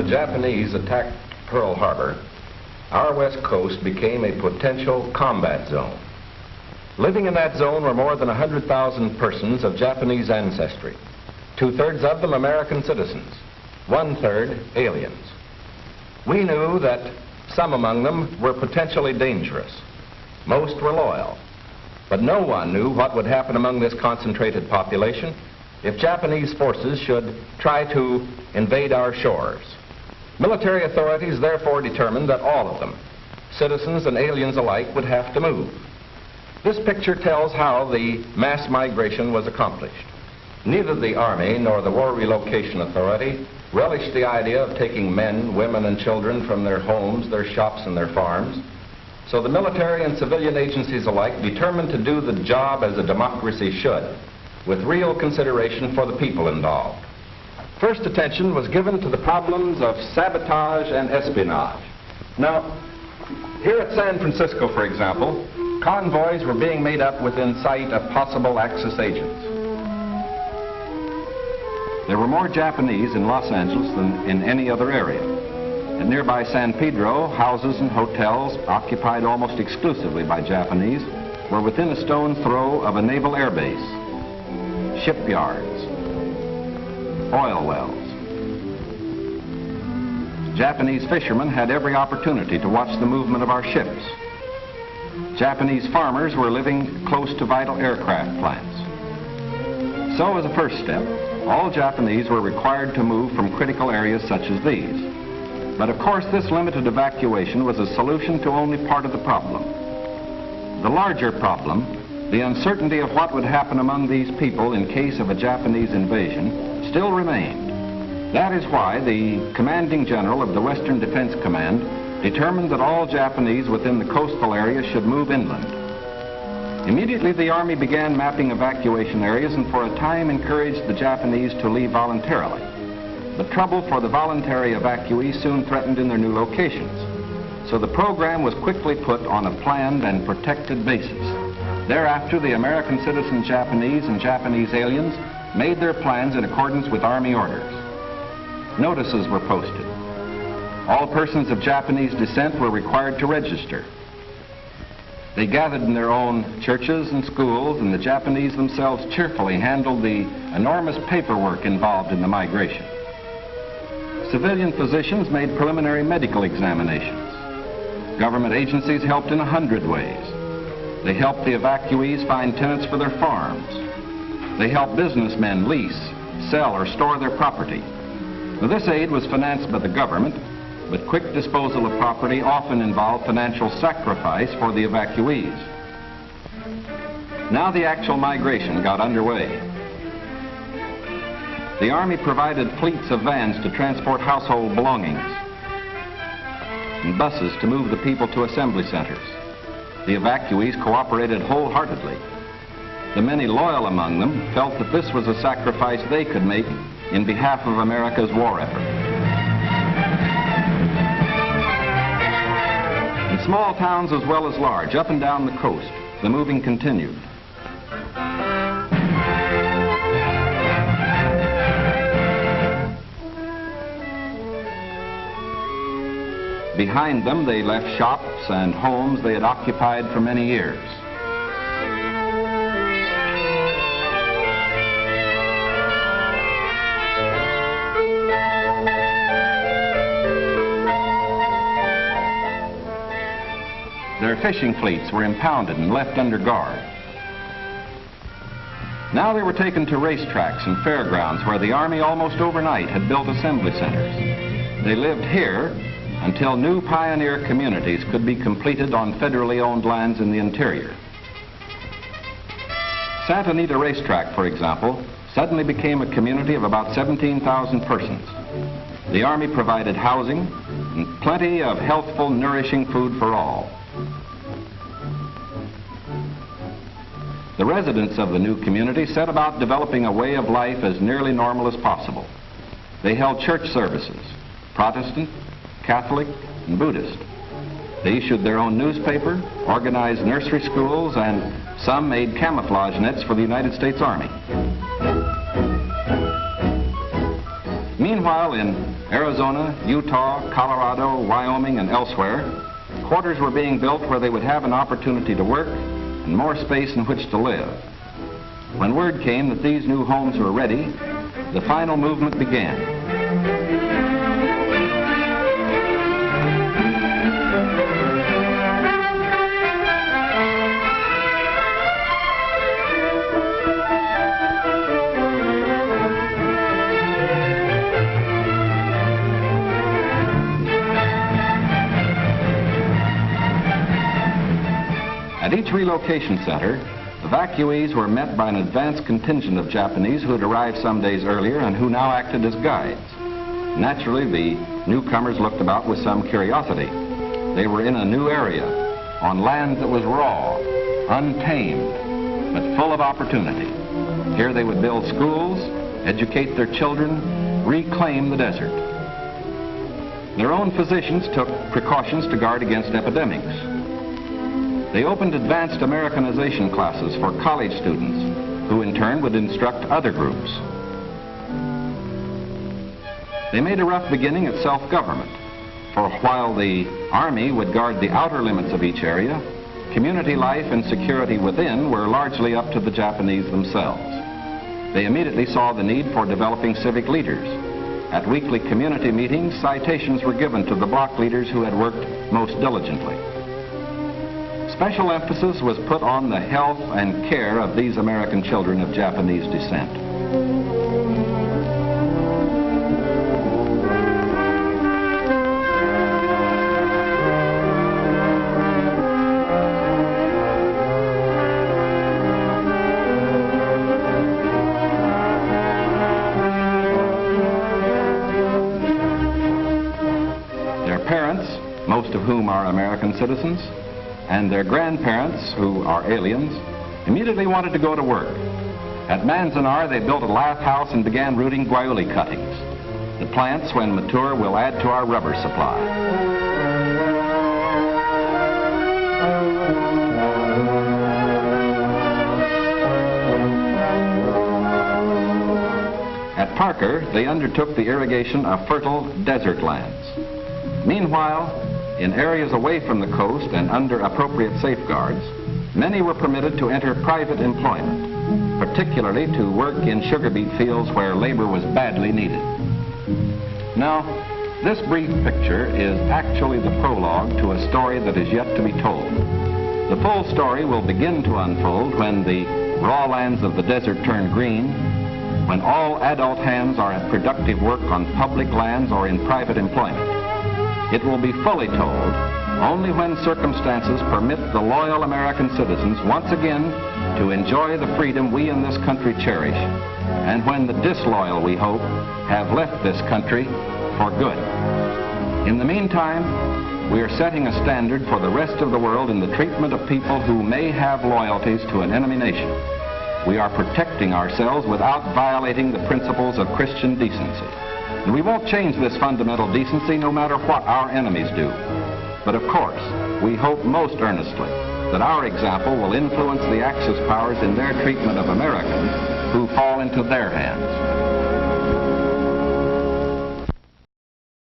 Japanese attacked Pearl Harbor, our west coast became a potential combat zone. Living in that zone were more than 100,000 persons of Japanese ancestry, 2/3 of them American citizens, 1/3 aliens. We knew that some among them were potentially dangerous. Most were loyal. But no one knew what would happen among this concentrated population if Japanese forces should try to invade our shores. Military authorities therefore determined that all of them, citizens and aliens alike, would have to move. This picture tells how the mass migration was accomplished. Neither the Army nor the War Relocation Authority relished the idea of taking men, women, and children from their homes, their shops, and their farms. So the military and civilian agencies alike determined to do the job as a democracy should, with real consideration for the people involved. First attention was given to the problems of sabotage and espionage. Now, here at San Francisco, for example, convoys were being made up within sight of possible Axis agents. There were more Japanese in Los Angeles than in any other area. At nearby San Pedro, houses and hotels occupied almost exclusively by Japanese were within a stone's throw of a naval air base, shipyards, oil wells. Japanese fishermen had every opportunity to watch the movement of our ships. Japanese farmers were living close to vital aircraft plants. So as a first step, all Japanese were required to move from critical areas such as these. But of course, this limited evacuation was a solution to only part of the problem. The larger problem, the uncertainty of what would happen among these people in case of a Japanese invasion, still remained. That is why the commanding general of the Western Defense Command determined that all Japanese within the coastal area should move inland. Immediately, the Army began mapping evacuation areas and for a time encouraged the Japanese to leave voluntarily. But trouble for the voluntary evacuees soon threatened in their new locations. So the program was quickly put on a planned and protected basis. Thereafter, the American citizen Japanese and Japanese aliens made their plans in accordance with Army orders. Notices were posted. All persons of Japanese descent were required to register. They gathered in their own churches and schools, and the Japanese themselves cheerfully handled the enormous paperwork involved in the migration. Civilian physicians made preliminary medical examinations. Government agencies helped in 100 ways. They helped the evacuees find tenants for their farms. They helped businessmen lease, sell, or store their property. Now, this aid was financed by the government, but quick disposal of property often involved financial sacrifice for the evacuees. Now the actual migration got underway. The Army provided fleets of vans to transport household belongings and buses to move the people to assembly centers. The evacuees cooperated wholeheartedly. The many loyal among them felt that this was a sacrifice they could make in behalf of America's war effort. In small towns as well as large, up and down the coast, the moving continued. Behind them, they left shops and homes they had occupied for many years. Their fishing fleets were impounded and left under guard. Now they were taken to racetracks and fairgrounds where the Army almost overnight had built assembly centers. They lived here until new pioneer communities could be completed on federally owned lands in the interior. Santa Anita Racetrack, for example, suddenly became a community of about 17,000 persons. The Army provided housing and plenty of healthful, nourishing food for all. The residents of the new community set about developing a way of life as nearly normal as possible. They held church services, Protestant, Catholic, and Buddhist. They issued their own newspaper, organized nursery schools, and some made camouflage nets for the United States Army. Meanwhile, in Arizona, Utah, Colorado, Wyoming, and elsewhere, quarters were being built where they would have an opportunity to work and more space in which to live. When word came that these new homes were ready, the final movement began. At each relocation center, evacuees were met by an advance contingent of Japanese who had arrived some days earlier and who now acted as guides. Naturally, the newcomers looked about with some curiosity. They were in a new area, on land that was raw, untamed, but full of opportunity. Here they would build schools, educate their children, reclaim the desert. Their own physicians took precautions to guard against epidemics. They opened advanced Americanization classes for college students, who in turn would instruct other groups. They made a rough beginning at self-government, for while the Army would guard the outer limits of each area, community life and security within were largely up to the Japanese themselves. They immediately saw the need for developing civic leaders. At weekly community meetings, citations were given to the block leaders who had worked most diligently. Special emphasis was put on the health and care of these American children of Japanese descent. Their parents, most of whom are American citizens, and their grandparents, who are aliens, immediately wanted to go to work. At Manzanar, they built a lath house and began rooting guayuli cuttings. The plants, when mature, will add to our rubber supply. At Parker, they undertook the irrigation of fertile desert lands. Meanwhile, in areas away from the coast and under appropriate safeguards, many were permitted to enter private employment, particularly to work in sugar beet fields where labor was badly needed. Now, this brief picture is actually the prologue to a story that is yet to be told. The full story will begin to unfold when the raw lands of the desert turn green, when all adult hands are at productive work on public lands or in private employment. It will be fully told only when circumstances permit the loyal American citizens once again to enjoy the freedom we in this country cherish, and when the disloyal, we hope, have left this country for good. In the meantime, we are setting a standard for the rest of the world in the treatment of people who may have loyalties to an enemy nation. We are protecting ourselves without violating the principles of Christian decency. And we won't change this fundamental decency no matter what our enemies do. But of course, we hope most earnestly that our example will influence the Axis powers in their treatment of Americans who fall into their hands.